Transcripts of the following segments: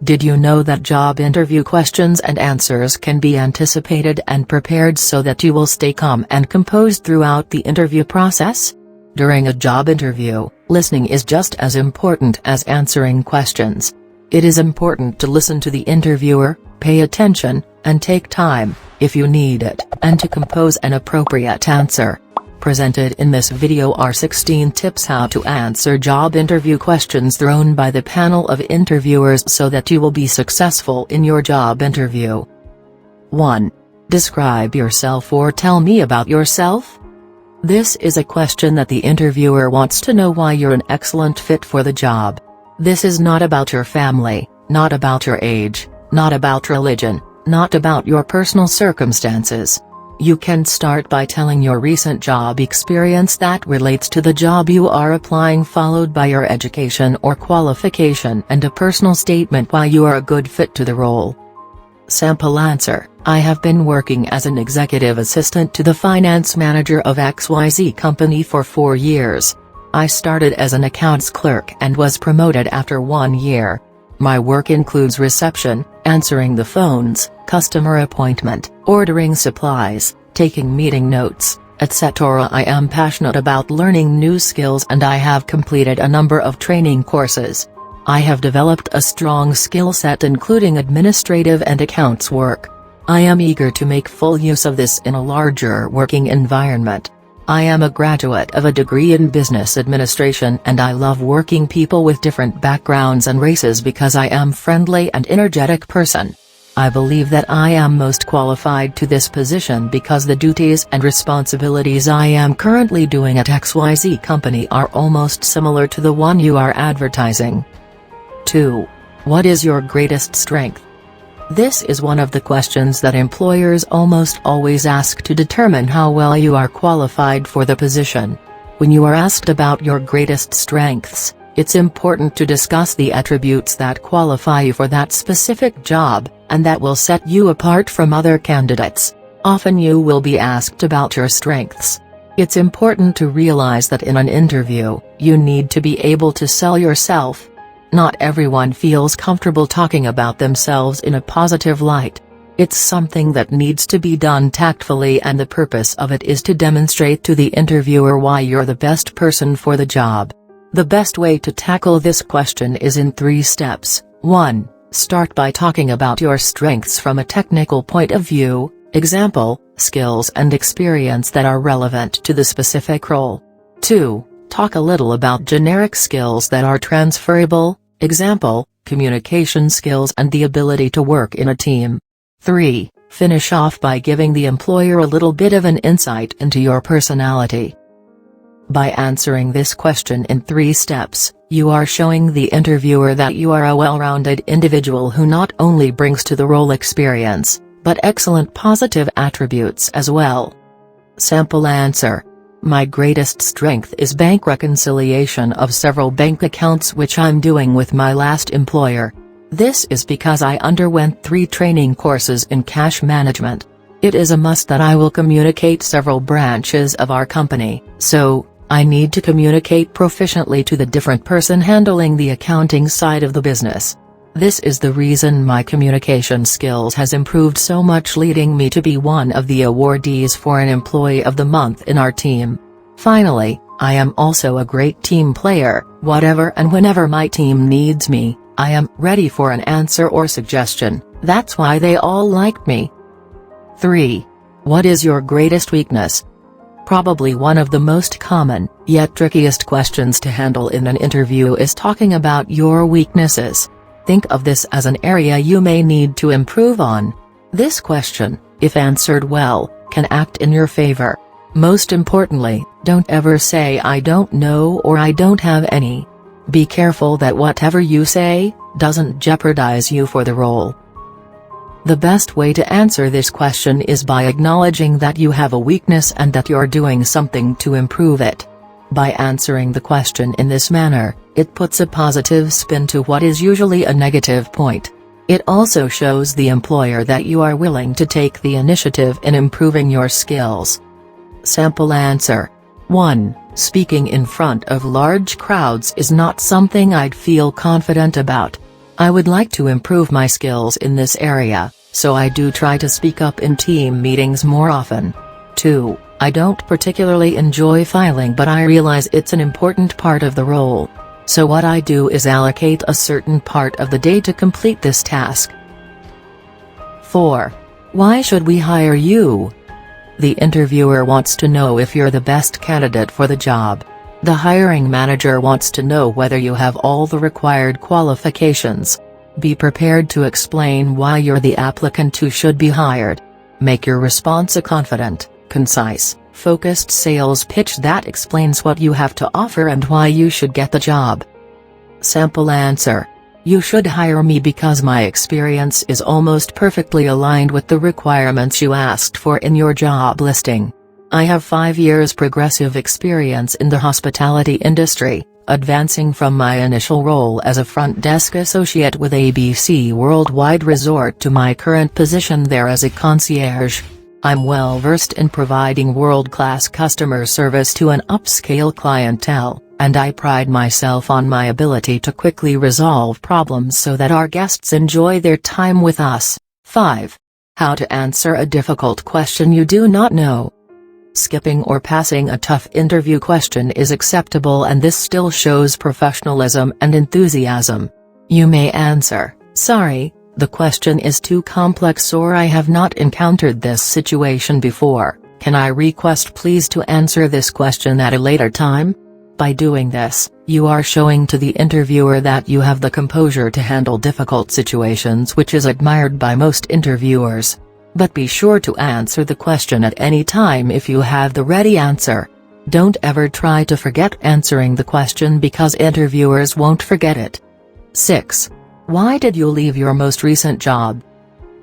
Did you know that job interview questions and answers can be anticipated and prepared so that you will stay calm and composed throughout the interview process? During a job interview, listening is just as important as answering questions. It is important to listen to the interviewer, pay attention, and take time, if you need it, and to compose an appropriate answer. Presented in this video are 16 tips how to answer job interview questions thrown by the panel of interviewers so that you will be successful in your job interview. 1. Describe yourself or tell me about yourself. This is a question that the interviewer wants to know why you're an excellent fit for the job. This is not about your family, not about your age, not about religion, not about your personal circumstances. You can start by telling your recent job experience that relates to the job you are applying, followed by your education or qualification and a personal statement why you are a good fit to the role. Sample answer: I have been working as an executive assistant to the finance manager of XYZ company for 4 years. I started as an accounts clerk and was promoted after 1 year. My work includes reception, answering the phones, customer appointment, ordering supplies, taking meeting notes, etc. I am passionate about learning new skills and I have completed a number of training courses. I have developed a strong skill set including administrative and accounts work. I am eager to make full use of this in a larger working environment. I am a graduate of a degree in business administration and I love working people with different backgrounds and races because I am friendly and energetic person. I believe that I am most qualified to this position because the duties and responsibilities I am currently doing at XYZ company are almost similar to the one you are advertising. 2. What is your greatest strength? This is one of the questions that employers almost always ask to determine how well you are qualified for the position. When you are asked about your greatest strengths, it's important to discuss the attributes that qualify you for that specific job, and that will set you apart from other candidates. Often you will be asked about your strengths. It's important to realize that in an interview, you need to be able to sell yourself. Not everyone feels comfortable talking about themselves in a positive light. It's something that needs to be done tactfully, and the purpose of it is to demonstrate to the interviewer why you're the best person for the job. The best way to tackle this question is in 3 steps. 1. Start by talking about your strengths from a technical point of view, example, skills and experience that are relevant to the specific role. 2. Talk a little about generic skills that are transferable, example, communication skills and the ability to work in a team. 3. Finish off by giving the employer a little bit of an insight into your personality. By answering this question in 3 steps, you are showing the interviewer that you are a well-rounded individual who not only brings to the role experience, but excellent positive attributes as well. Sample answer: my greatest strength is bank reconciliation of several bank accounts which I'm doing with my last employer. This is because I underwent 3 training courses in cash management. It is a must that I will communicate several branches of our company, so I need to communicate proficiently to the different person handling the accounting side of the business. This is the reason my communication skills has improved so much, leading me to be one of the awardees for an Employee of the Month in our team. Finally, I am also a great team player. Whatever and whenever my team needs me, I am ready for an answer or suggestion. That's why they all liked me. 3. What is your greatest weakness? Probably one of the most common, yet trickiest questions to handle in an interview is talking about your weaknesses. Think of this as an area you may need to improve on. This question, if answered well, can act in your favor. Most importantly, don't ever say "I don't know" or "I don't have any." Be careful that whatever you say doesn't jeopardize you for the role. The best way to answer this question is by acknowledging that you have a weakness and that you're doing something to improve it. By answering the question in this manner, it puts a positive spin to what is usually a negative point. It also shows the employer that you are willing to take the initiative in improving your skills. Sample answer: 1. Speaking in front of large crowds is not something I'd feel confident about. I would like to improve my skills in this area, so I do try to speak up in team meetings more often. 2. I don't particularly enjoy filing, but I realize it's an important part of the role. So what I do is allocate a certain part of the day to complete this task. 4. Why should we hire you? The interviewer wants to know if you're the best candidate for the job. The hiring manager wants to know whether you have all the required qualifications. Be prepared to explain why you're the applicant who should be hired. Make your response a confident, concise, focused sales pitch that explains what you have to offer and why you should get the job. Sample answer. You should hire me because my experience is almost perfectly aligned with the requirements you asked for in your job listing. I have 5 years progressive experience in the hospitality industry, advancing from my initial role as a front desk associate with ABC Worldwide Resort to my current position there as a concierge. I'm well versed in providing world-class customer service to an upscale clientele, and I pride myself on my ability to quickly resolve problems so that our guests enjoy their time with us. 5. How to answer a difficult question you do not know. Skipping or passing a tough interview question is acceptable, and this still shows professionalism and enthusiasm. You may answer, "Sorry, the question is too complex," or "I have not encountered this situation before, can I request please to answer this question at a later time?" By doing this, you are showing to the interviewer that you have the composure to handle difficult situations, which is admired by most interviewers. But be sure to answer the question at any time if you have the ready answer. Don't ever try to forget answering the question because interviewers won't forget it. 6. Why did you leave your most recent job?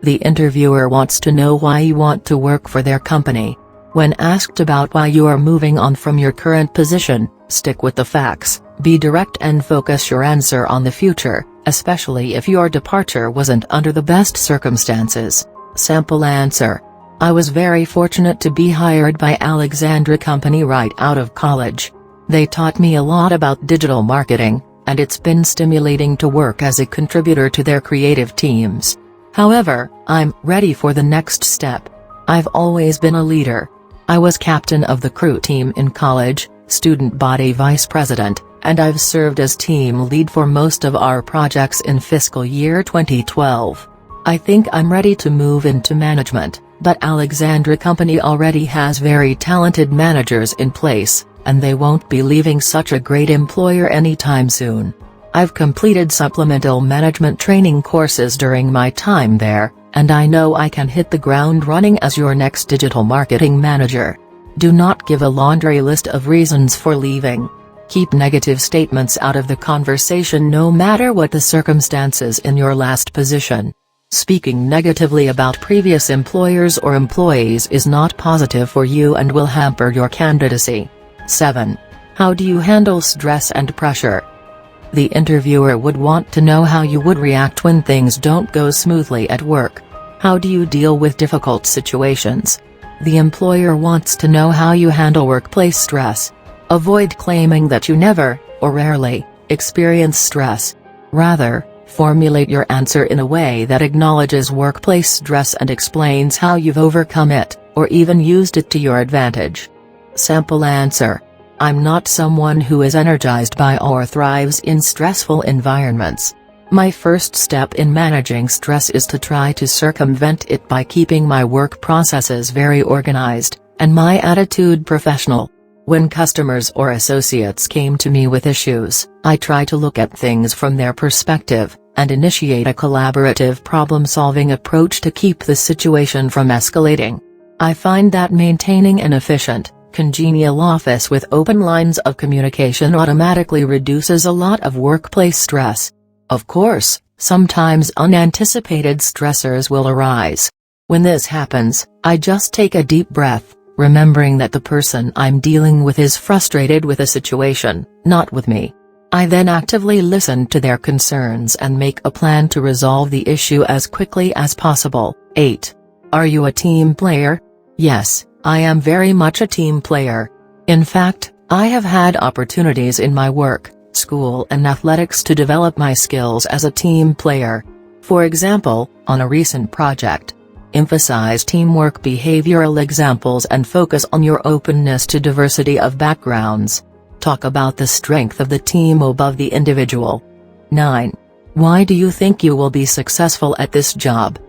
The interviewer wants to know why you want to work for their company. When asked about why you are moving on from your current position, stick with the facts, be direct and focus your answer on the future, especially if your departure wasn't under the best circumstances. Sample answer. I was very fortunate to be hired by Alexandra Company right out of college. They taught me a lot about digital marketing, and it's been stimulating to work as a contributor to their creative teams. However, I'm ready for the next step. I've always been a leader. I was captain of the crew team in college, student body vice president, and I've served as team lead for most of our projects in fiscal year 2012. I think I'm ready to move into management, but Alexandra Company already has very talented managers in place, and they won't be leaving such a great employer anytime soon. I've completed supplemental management training courses during my time there, and I know I can hit the ground running as your next digital marketing manager. Do not give a laundry list of reasons for leaving. Keep negative statements out of the conversation no matter what the circumstances in your last position. Speaking negatively about previous employers or employees is not positive for you and will hamper your candidacy. 7. How do you handle stress and pressure? The interviewer would want to know how you would react when things don't go smoothly at work. How do you deal with difficult situations? The employer wants to know how you handle workplace stress. Avoid claiming that you never, or rarely, experience stress. Rather, formulate your answer in a way that acknowledges workplace stress and explains how you've overcome it, or even used it to your advantage. Sample answer. I'm not someone who is energized by or thrives in stressful environments. My first step in managing stress is to try to circumvent it by keeping my work processes very organized, and my attitude professional. When customers or associates came to me with issues, I try to look at things from their perspective, and initiate a collaborative problem-solving approach to keep the situation from escalating. I find that maintaining an efficient, congenial office with open lines of communication automatically reduces a lot of workplace stress. Of course, sometimes unanticipated stressors will arise. When this happens, I just take a deep breath, remembering that the person I'm dealing with is frustrated with a situation, not with me. I then actively listen to their concerns and make a plan to resolve the issue as quickly as possible. 8. Are you a team player? Yes, I am very much a team player. In fact, I have had opportunities in my work, school and athletics to develop my skills as a team player. For example, on a recent project. Emphasize teamwork behavioral examples and focus on your openness to diversity of backgrounds. Talk about the strength of the team above the individual. 9. Why do you think you will be successful at this job?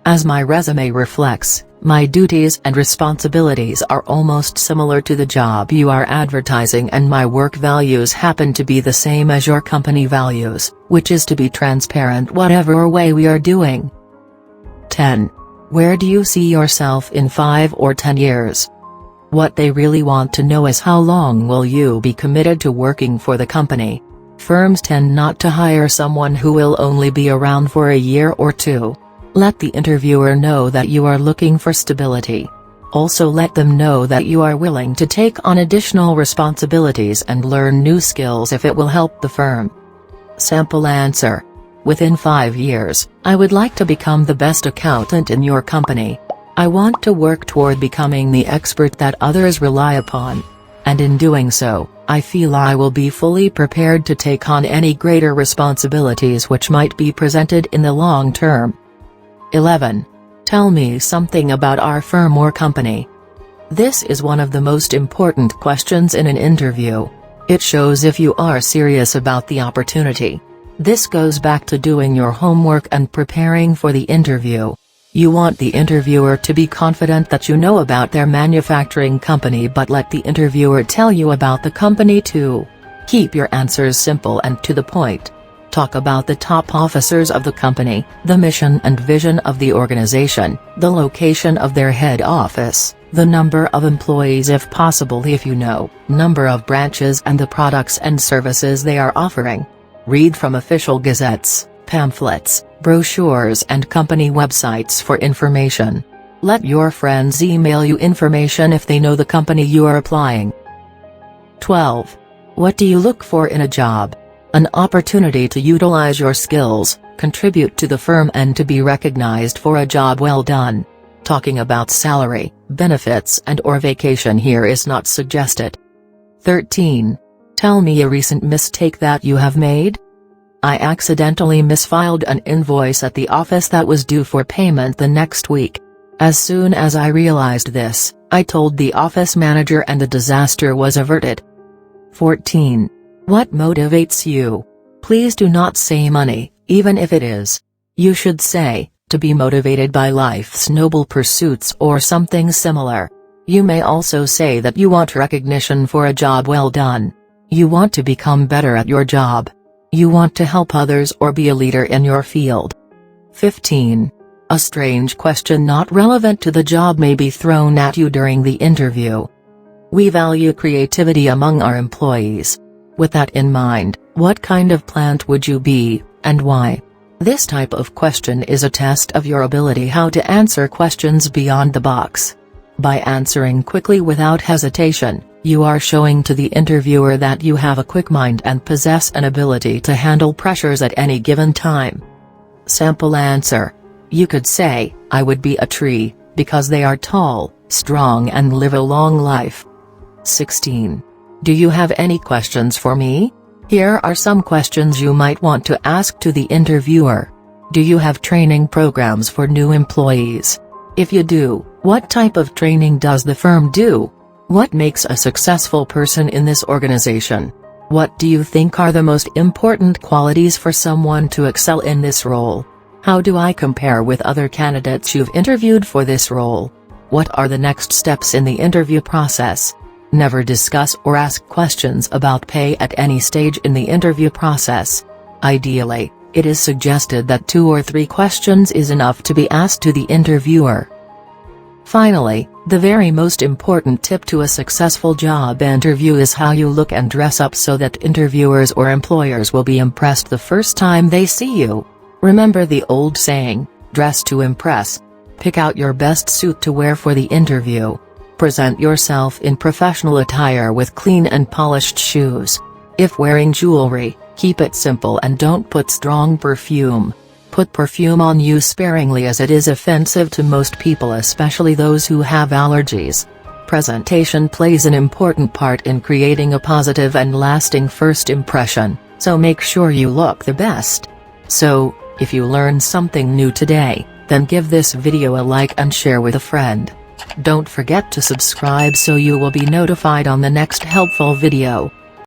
As my resume reflects, my duties and responsibilities are almost similar to the job you are advertising, and my work values happen to be the same as your company values, which is to be transparent whatever way we are doing. 10. Where do you see yourself in 5 or 10 years? What they really want to know is how long will you be committed to working for the company. Firms tend not to hire someone who will only be around for a year or two. Let the interviewer know that you are looking for stability. Also let them know that you are willing to take on additional responsibilities and learn new skills if it will help the firm. Sample answer. Within 5 years, I would like to become the best accountant in your company. I want to work toward becoming the expert that others rely upon. And in doing so, I feel I will be fully prepared to take on any greater responsibilities which might be presented in the long term. 11. Tell me something about our firm or company. This is one of the most important questions in an interview. It shows if you are serious about the opportunity. This goes back to doing your homework and preparing for the interview. You want the interviewer to be confident that you know about their manufacturing company, but let the interviewer tell you about the company too. Keep your answers simple and to the point. Talk about the top officers of the company, the mission and vision of the organization, the location of their head office, the number of employees if possible if you know, number of branches and the products and services they are offering. Read from official gazettes, pamphlets, brochures and company websites for information. Let your friends email you information if they know the company you are applying. 12. What do you look for in a job? An opportunity to utilize your skills, contribute to the firm and to be recognized for a job well done. Talking about salary, benefits and/or vacation here is not suggested. 13. Tell me a recent mistake that you have made. I accidentally misfiled an invoice at the office that was due for payment the next week. As soon as I realized this, I told the office manager and the disaster was averted. 14. What motivates you? Please do not say money, even if it is. You should say, to be motivated by life's noble pursuits or something similar. You may also say that you want recognition for a job well done. You want to become better at your job. You want to help others or be a leader in your field. 15. A strange question not relevant to the job may be thrown at you during the interview. We value creativity among our employees. With that in mind, what kind of plant would you be, and why? This type of question is a test of your ability how to answer questions beyond the box. By answering quickly without hesitation, you are showing to the interviewer that you have a quick mind and possess an ability to handle pressures at any given time. Sample answer. You could say, I would be a tree, because they are tall, strong and live a long life. 16. Do you have any questions for me? Here are some questions you might want to ask to the interviewer. Do you have training programs for new employees? If you do, what type of training does the firm do? What makes a successful person in this organization? What do you think are the most important qualities for someone to excel in this role? How do I compare with other candidates you've interviewed for this role? What are the next steps in the interview process? Never discuss or ask questions about pay at any stage in the interview process. Ideally, it is suggested that 2 or 3 questions is enough to be asked to the interviewer. Finally, the very most important tip to a successful job interview is how you look and dress up so that interviewers or employers will be impressed the first time they see you. Remember the old saying, dress to impress. Pick out your best suit to wear for the interview. Present yourself in professional attire with clean and polished shoes. If wearing jewelry, keep it simple and don't put strong perfume. Put perfume on you sparingly as it is offensive to most people, especially those who have allergies. Presentation plays an important part in creating a positive and lasting first impression, so make sure you look the best. So, if you learned something new today, then give this video a like and share with a friend. Don't forget to subscribe so you will be notified on the next helpful video.